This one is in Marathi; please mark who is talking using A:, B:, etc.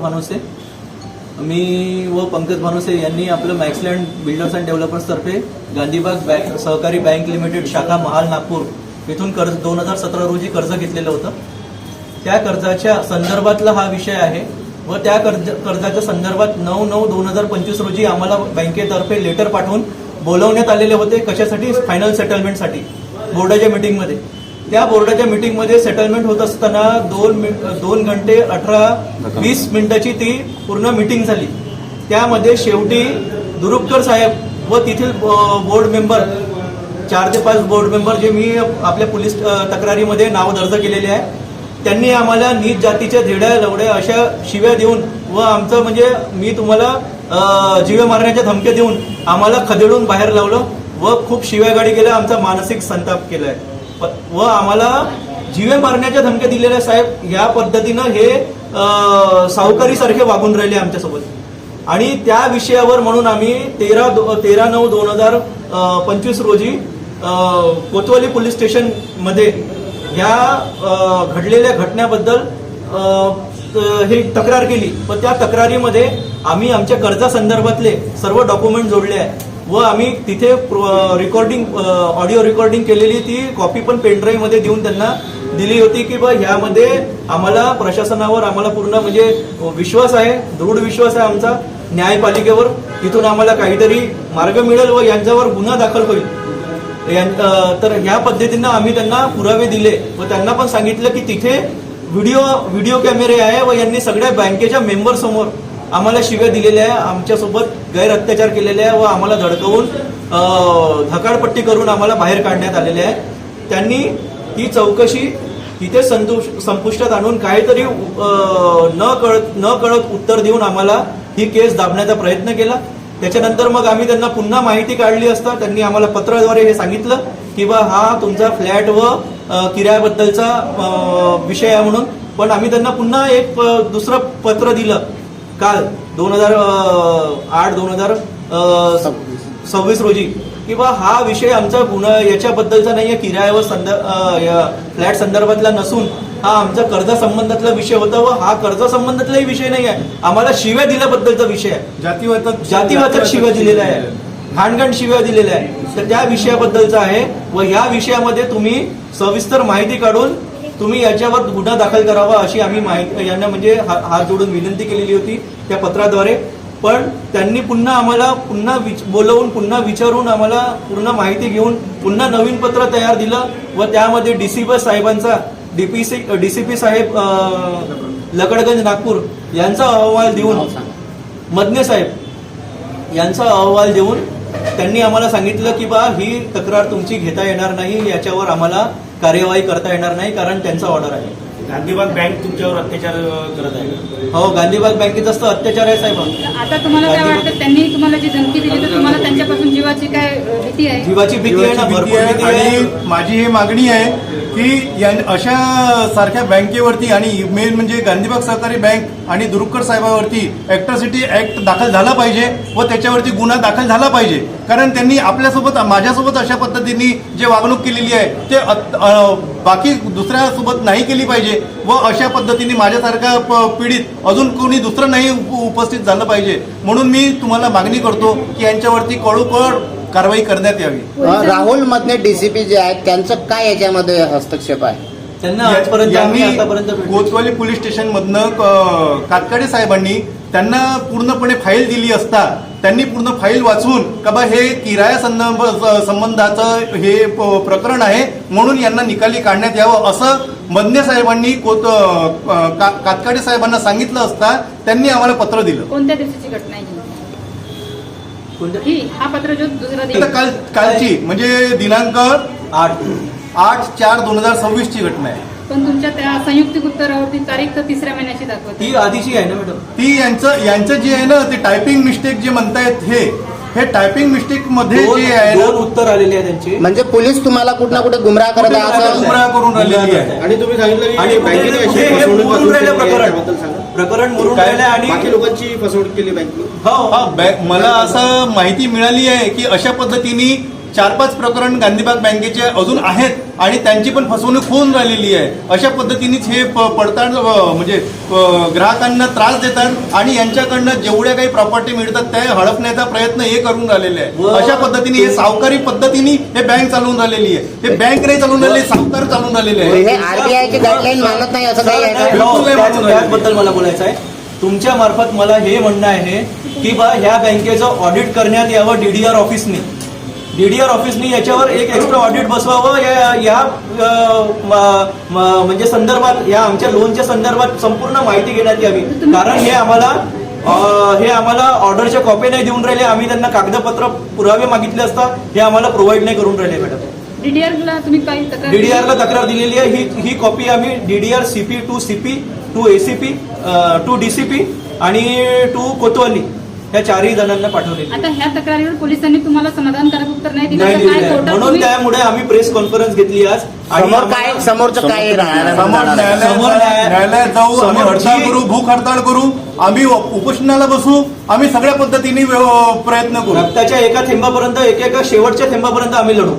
A: भानुसे मी व पंकज भानुसे यांनी आपलं मॅक्सलँड बिल्डर्स अँड डेव्हलपर्सतर्फे गांधीबाग सहकारी बँक लिमिटेड शाखा महाल नागपूर येथून कर्ज 2017 रोजी कर्ज घेतलेलं होतं. त्या कर्जाच्या संदर्भातला हा विषय आहे व त्या कर्जाच्या संदर्भात 9/9/2025 रोजी आम्हाला बँकेतर्फे लेटर पाठवून बोलवण्यात आलेले होते. कशासाठी? फायनल सेटलमेंटसाठी बोर्डाच्या मीटिंगमध्ये. त्या बोर्डाच्या मीटिंगमध्ये सेटलमेंट होत असताना 2 घंटे 18-20 मिनिटाची ती पूर्ण मीटिंग झाली. त्यामध्ये शेवटी दुरुपकर साहेब व तेथील बोर्ड मेंबर 4 ते 5 बोर्ड मेंबर जे मी आपल्या पोलीस तक्रारीमध्ये नाव दर्ज केलेले आहे, त्यांनी आम्हाला नीच जातीच्या धेड्या लवड्या अशा शिव्या देऊन व आमचं म्हणजे मी तुम्हाला जीवे मारण्याच्या धमक्या देऊन आम्हाला खदेडून बाहेर लावलं व खूप शिव्यागाडी केल्या. आमचा मानसिक संताप केलाय व आम्हाला जीवे मारण्याच्या धमक्या दिलेल्या. साहेब या पद्धतीनं हे सावकारी सारखे वागून राहिले आमच्यासोबत आणि त्या विषयावर म्हणून आम्ही 13/9/2025 रोजी कोतवाली पोलीस स्टेशन मध्ये ह्या घडलेल्या घटनेबद्दल ही तक्रार केली व त्या तक्रारीमध्ये आम्ही आमच्या कर्जासंदर्भातले सर्व डॉक्युमेंट जोडले आहे व आम्ही तिथे ऑडिओ रेकॉर्डिंग केलेली ती कॉपी पण पेनड्राईव्ह मध्ये देऊन त्यांना दिली होती की बा ह्यामध्ये आम्हाला प्रशासनावर आम्हाला पूर्ण म्हणजे विश्वास आहे, दृढ विश्वास आहे आमचा न्यायपालिकेवर. तिथून आम्हाला काहीतरी मार्ग मिळेल व यांच्यावर गुन्हा दाखल होईल. तर ह्या पद्धतीनं आम्ही त्यांना पुरावे दिले व त्यांना पण सांगितलं की तिथे व्हिडिओ कॅमेरे आहे व यांनी सगळ्या बँकेच्या मेंबर समोर आम्हाला शिव्या दिलेल्या आहे, आमच्यासोबत गैर अत्याचार केलेले आहे व आम्हाला धडकवून धकाडपट्टी करून आम्हाला बाहेर काढण्यात आलेले आहे. त्यांनी ती चौकशी तिथे संपुष्टात आणून काहीतरी न कळत उत्तर देऊन आम्हाला ही केस दाबण्याचा प्रयत्न केला. त्याच्यानंतर मग आम्ही त्यांना पुन्हा माहिती काढली असता त्यांनी आम्हाला पत्राद्वारे हे सांगितलं की बा हा तुमचा फ्लॅट व किरायाबद्दलचा विषय आहे म्हणून. पण आम्ही त्यांना पुन्हा एक दुसरं पत्र दिलं काल 2008-2026 रोजी की बा हा विषय आमचा गुन्हा याच्याबद्दलचा नाहीये, किरायावर फ्लॅट संदर्भातला नसून हा आमचा कर्जासंबंधातला विषय होता व हा कर्जासंबंधातलाही विषय नाही आहे, आम्हाला शिव्या दिल्याबद्दलचा विषय आहे. जातीवाचक शिव्या दिलेल्या आहे, घाणघाण शिव्या दिलेल्या आहे. तर त्या विषयाबद्दलचा आहे व या विषयामध्ये तुम्ही सविस्तर माहिती काढून तुम्ही याच्यावर गुन्हा दाखल करावा अशी आम्ही माहिती यांना म्हणजे हात जोडून विनंती केलेली होती त्या पत्राद्वारे. पण त्यांनी पुन्हा आम्हाला बोलवून पुन्हा विचारून आम्हाला पूर्ण माहिती घेऊन पुन्हा नवीन पत्र तयार दिलं व त्यामध्ये डीसीपी साहेबांचा डीसीपी साहेब लकडगंज नागपूर यांचा अहवाल देऊन मदने साहेब यांचा अहवाल देऊन त्यांनी आम्हाला सांगितलं की बा ही तक्रार तुमची घेता येणार नाही, याच्यावर आम्हाला कार्यवाही करता येणार नाही कारण त्यांचा ऑर्डर आहे.
B: गांधीबाग बँक तुमच्यावर अत्याचार करत आहे?
A: हो, गांधीबाग बँकेत जास्त अत्याचार आहे साहेब.
C: आता तुम्हाला काय वाटतं त्यांनी तुम्हाला जी धमकी दिली तर तुम्हाला त्यांच्यापासून जीवाची काय भीती आहे?
A: जीवाची भीती आहे ना, भरपूर भीती आहे.
D: आणि माझी ही मागणी आहे की अशा सारख्या बँकेवरती आणि मेन म्हणजे गांधीबाग सहकारी बँक आणि दुरुपकर साहेबांवरती अॅट्रॉसिटी ऍक्ट दाखल झाला पाहिजे व त्याच्यावरती गुन्हा दाखल झाला पाहिजे. कारण त्यांनी आपल्यासोबत माझ्यासोबत अशा पद्धतीने जे वागणूक केलेली आहे ते बाकी दुसऱ्यासोबत नाही केली पाहिजे व अशा पद्धतीने माझ्यासारखा पीडित अजून कोणी दुसरं नाही उपस्थित झालं पाहिजे. म्हणून मी तुम्हाला मागणी करतो की यांच्यावरती कळोकळ कारवाई करण्यात यावी.
E: राहुल मधले डीसीपी जे आहेत त्यांचं काय याच्यामध्ये हस्तक्षेप आहे?
A: त्यांना आतापर्यंत
D: कोतवाली पोलीस स्टेशन मधनं कातकाडे साहेबांनी त्यांना पूर्णपणे फाईल दिली असता त्यांनी पूर्ण फाईल वाचून का बा हे किराया संबंधाचं हे प्रकरण आहे म्हणून यांना निकाली काढण्यात यावं असं मदने साहेबांनी कातकाडे साहेबांना सांगितलं असता त्यांनी आम्हाला पत्र दिलं.
C: कोणत्या दिवशीची घटना आहे ही? हा पत्र जो दुसरा
D: कालची म्हणजे दिनांक 8/4/2026 ची घटना आहे.
C: पण तुमच्या त्या संयुक्तिक उत्तरावरती तारीख तर 3ऱ्या महिन्याची दाखवते.
A: ती आधीची आहे ना मॅडम?
D: ती यांचं जे आहे ना ते टायपिंग मिस्टेक जे म्हणतायत हे टायपिंग मिस्टेक मध्ये जे आहे
A: दोन उत्तर आलेले आहे त्यांचे.
E: म्हणजे पोलीस तुम्हाला कुठे ना कुठे गुमराह करत आहे असं
D: गुमराह करून राहिलेली आहे.
B: आणि तुम्ही सांगितलं
A: आणि प्रकरण मुरून राहिलं आणि
B: बाकी लोकांची फसवणूक केली बँकेने.
D: मला असं माहिती मिळाली आहे की अशा पद्धतीने 4-5 प्रकरण गांधीबाग बँकेचे अजून आहेत आणि त्यांची पण फसवणूक होऊन राहिलेली आहे. अशा पद्धतीनेच हे पडताळ म्हणजे ग्राहकांना त्रास देतात आणि यांच्याकडनं जेवढ्या काही प्रॉपर्टी मिळतात त्या हडपण्याचा प्रयत्न हे करून राहिलेले आहे. अशा पद्धतीने हे सावकारी पद्धतीने हे बँक चालवून राहिलेली आहे. हे बँक नाही चालवून राहिले, सावकार चालवून राहिलेले आहे.
E: हे आरबीआयची गाईडलाईन मानत नाही असं काही आहे का?
D: बिलकुल नाही मानून राहिले.
A: त्याबद्दल मला बोलायचं आहे. तुमच्या मार्फत मला हे म्हणणं आहे की बा ह्या बँकेचं ऑडिट करण्यात यावं डीडीआर ऑफिसनी. डीडीआर ऑफिसनी याच्यावर एक एक्स्ट्रा ऑडिट बसवावं. या म्हणजे संदर्भात या आमच्या लोनच्या संदर्भात संपूर्ण माहिती घेण्यात यावी. कारण हे आम्हाला ऑर्डरच्या कॉपी नाही देऊन राहिले. आम्ही त्यांना कागदपत्र पुरावे मागितले असता हे आम्हाला प्रोव्हाइड नाही करून राहिले मॅडम.
C: डीडीआरला तुम्ही काही तक्रार
A: डीडीआरला तक्रार दिलेली आहे. ही कॉपी आम्ही DDR CP to CP to ACP to DCP आणि टू कोतवाली या चारही जणांना पाठवलेली.
C: आता ह्या तक्रारीवर पोलिसांनी तुम्हाला समाधानकारक उत्तर नाही दिलं
A: नाही
C: तर काय
A: दिलेलं आहे.
C: कोर्टात
A: म्हणून
C: तुम्ही-
A: त्यामुळे आम्ही प्रेस कॉन्फरन्स घेतली आज. आणि
E: समोर काय समोरचं काय राहणार?
D: समोर न्यायालयात जाऊ, आम्ही हडताळ करू, भूक हडताळ करू, आम्ही उपोषणाला बसू, आम्ही सगळ्या पद्धतीने प्रयत्न करू.
A: रक्ताच्या एका थेंबापर्यंत एकेका शेवटच्या थेंबापर्यंत आम्ही लढू.